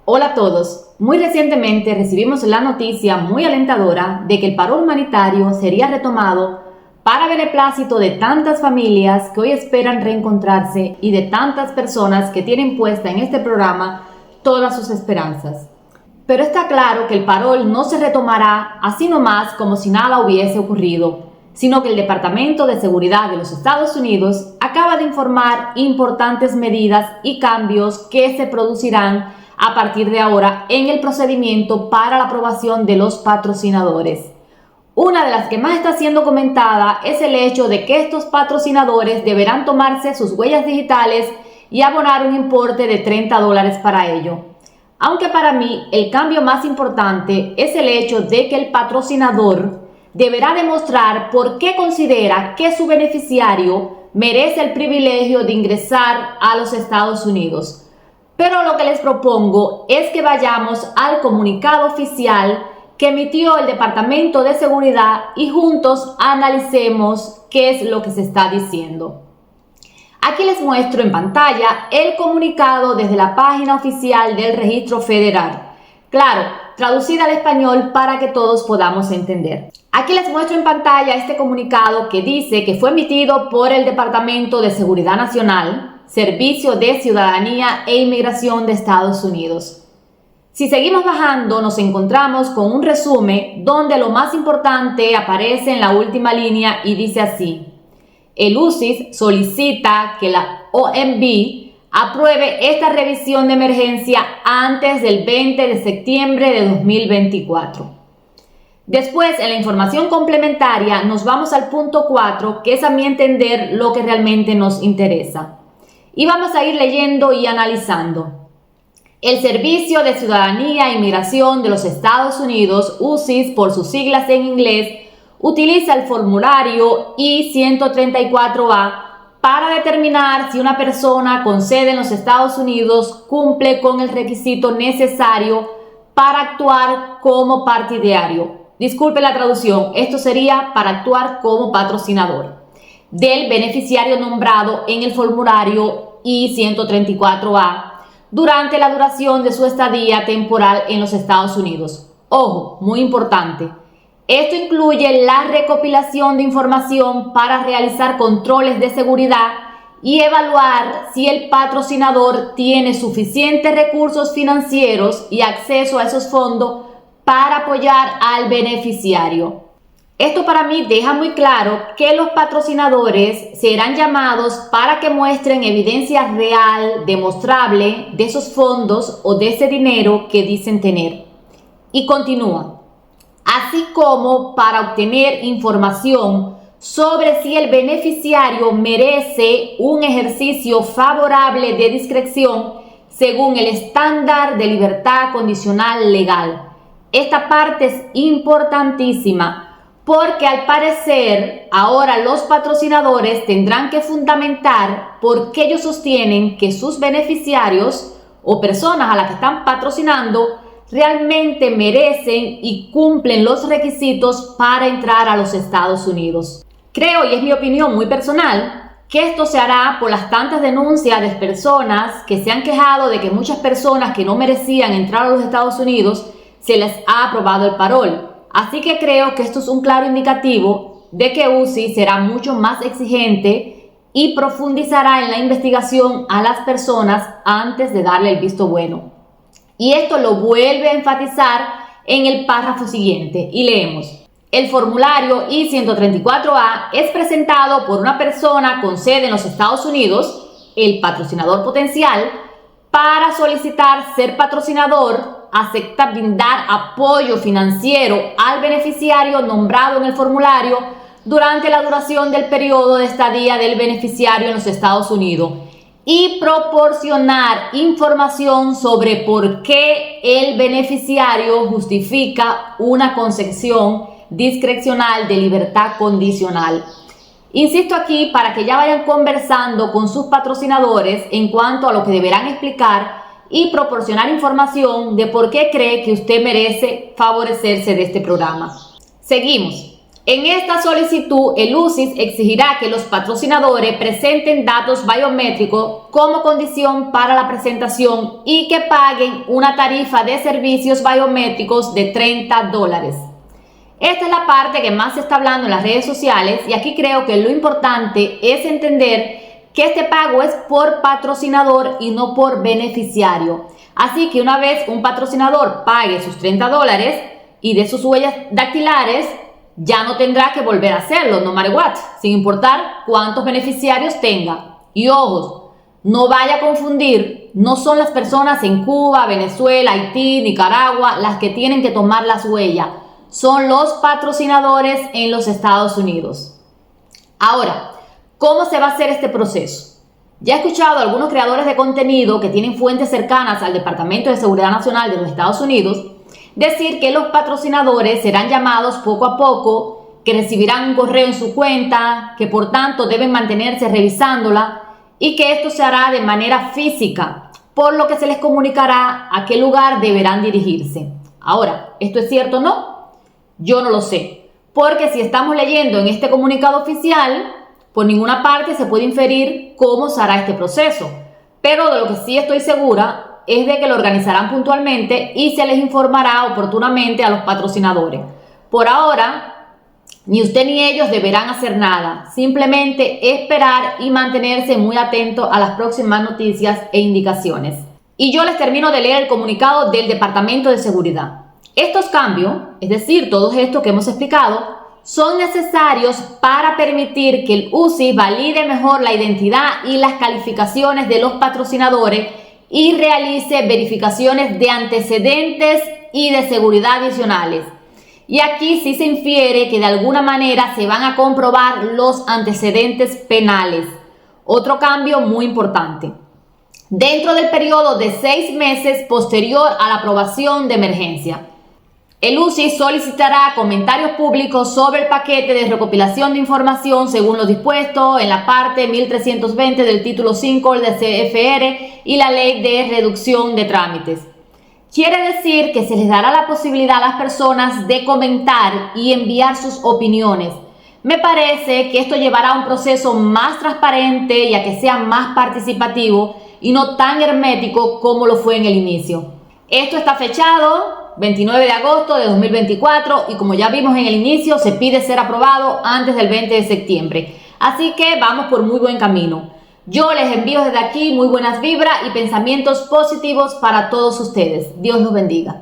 Hola a todos. Muy recientemente recibimos la noticia muy alentadora de que el paro humanitario sería retomado para beneplácito de tantas familias que hoy esperan reencontrarse y de tantas personas que tienen puesta en este programa todas sus esperanzas. Pero está claro que el parol no se retomará así nomás como si nada hubiese ocurrido, sino que el Departamento de Seguridad de los Estados Unidos acaba de informar importantes medidas y cambios que se producirán a partir de ahora en el procedimiento para la aprobación de los patrocinadores. Una de las que más está siendo comentada es el hecho de que estos patrocinadores deberán tomarse sus huellas digitales y abonar un importe de $30 para ello. Aunque para mí el cambio más importante es el hecho de que el patrocinador deberá demostrar por qué considera que su beneficiario merece el privilegio de ingresar a los Estados Unidos. Pero lo que les propongo es que vayamos al comunicado oficial que emitió el Departamento de Seguridad y juntos analicemos qué es lo que se está diciendo. Aquí les muestro en pantalla el comunicado desde la página oficial del Registro Federal. Claro, traducida al español para que todos podamos entender. Aquí les muestro en pantalla este comunicado que dice que fue emitido por el Departamento de Seguridad Nacional, Servicio de Ciudadanía e Inmigración de Estados Unidos. Si seguimos bajando, nos encontramos con un resumen donde lo más importante aparece en la última línea y dice así: el UCIS solicita que la OMB apruebe esta revisión de emergencia antes del 20 de septiembre de 2024. Después, en la información complementaria, nos vamos al punto 4, que es a mi entender lo que realmente nos interesa. Y vamos a ir leyendo y analizando. El Servicio de Ciudadanía e Inmigración de los Estados Unidos, UCIS por sus siglas en inglés, utiliza el formulario I-134A para determinar si una persona con sede en los Estados Unidos cumple con el requisito necesario para actuar como partidario. Disculpe la traducción, esto sería para actuar como patrocinador del beneficiario nombrado en el formulario I-134A durante la duración de su estadía temporal en los Estados Unidos. Ojo, muy importante. Esto incluye la recopilación de información para realizar controles de seguridad y evaluar si el patrocinador tiene suficientes recursos financieros y acceso a esos fondos para apoyar al beneficiario. Esto para mí deja muy claro que los patrocinadores serán llamados para que muestren evidencia real, demostrable de esos fondos o de ese dinero que dicen tener. Y continúa. Así como para obtener información sobre si el beneficiario merece un ejercicio favorable de discreción según el estándar de libertad condicional legal. Esta parte es importantísima porque al parecer ahora los patrocinadores tendrán que fundamentar por qué ellos sostienen que sus beneficiarios o personas a las que están patrocinando realmente merecen y cumplen los requisitos para entrar a los Estados Unidos. Creo, y es mi opinión muy personal, que esto se hará por las tantas denuncias de personas que se han quejado de que muchas personas que no merecían entrar a los Estados Unidos se les ha aprobado el parol. Así que creo que esto es un claro indicativo de que UCI será mucho más exigente y profundizará en la investigación a las personas antes de darle el visto bueno. Y esto lo vuelve a enfatizar en el párrafo siguiente y leemos: el formulario I-134A es presentado por una persona con sede en los Estados Unidos, el patrocinador potencial, para solicitar ser patrocinador, acepta brindar apoyo financiero al beneficiario nombrado en el formulario durante la duración del periodo de estadía del beneficiario en los Estados Unidos y proporcionar información sobre por qué el beneficiario justifica una concesión discrecional de libertad condicional. Insisto aquí para que ya vayan conversando con sus patrocinadores en cuanto a lo que deberán explicar y proporcionar información de por qué cree que usted merece favorecerse de este programa. Seguimos. En esta solicitud, el UCIS exigirá que los patrocinadores presenten datos biométricos como condición para la presentación y que paguen una tarifa de servicios biométricos de $30. Esta es la parte que más se está hablando en las redes sociales y aquí creo que lo importante es entender que este pago es por patrocinador y no por beneficiario. Así que una vez un patrocinador pague sus $30 y de sus huellas dactilares, ya no tendrá que volver a hacerlo, no matter what, sin importar cuántos beneficiarios tenga. Y ojos, no vaya a confundir, no son las personas en Cuba, Venezuela, Haití, Nicaragua las que tienen que tomar las huellas, son los patrocinadores en los Estados Unidos. Ahora, ¿cómo se va a hacer este proceso? Ya he escuchado a algunos creadores de contenido que tienen fuentes cercanas al Departamento de Seguridad Nacional de los Estados Unidos decir que los patrocinadores serán llamados poco a poco, que recibirán un correo en su cuenta, que por tanto deben mantenerse revisándola y que esto se hará de manera física, por lo que se les comunicará a qué lugar deberán dirigirse. Ahora, ¿esto es cierto o no? Yo no lo sé, porque si estamos leyendo en este comunicado oficial, por ninguna parte se puede inferir cómo se hará este proceso, pero de lo que sí estoy segura es de que lo organizarán puntualmente y se les informará oportunamente a los patrocinadores. Por ahora, ni usted ni ellos deberán hacer nada, simplemente esperar y mantenerse muy atentos a las próximas noticias e indicaciones. Y yo les termino de leer el comunicado del Departamento de Seguridad. Estos cambios, es decir, todos estos que hemos explicado, son necesarios para permitir que el UCIS valide mejor la identidad y las calificaciones de los patrocinadores y realice verificaciones de antecedentes y de seguridad adicionales. Y aquí sí se infiere que de alguna manera se van a comprobar los antecedentes penales. Otro cambio muy importante. Dentro del periodo de 6 meses posterior a la aprobación de emergencia, el UCIS solicitará comentarios públicos sobre el paquete de recopilación de información según lo dispuesto en la parte 1320 del título 5 del CFR y la ley de reducción de trámites. Quiere decir que se les dará la posibilidad a las personas de comentar y enviar sus opiniones. Me parece que esto llevará a un proceso más transparente y a que sea más participativo y no tan hermético como lo fue en el inicio. Esto está fechado 29 de agosto de 2024 y como ya vimos en el inicio, se pide ser aprobado antes del 20 de septiembre. Así que vamos por muy buen camino. Yo les envío desde aquí muy buenas vibras y pensamientos positivos para todos ustedes. Dios los bendiga.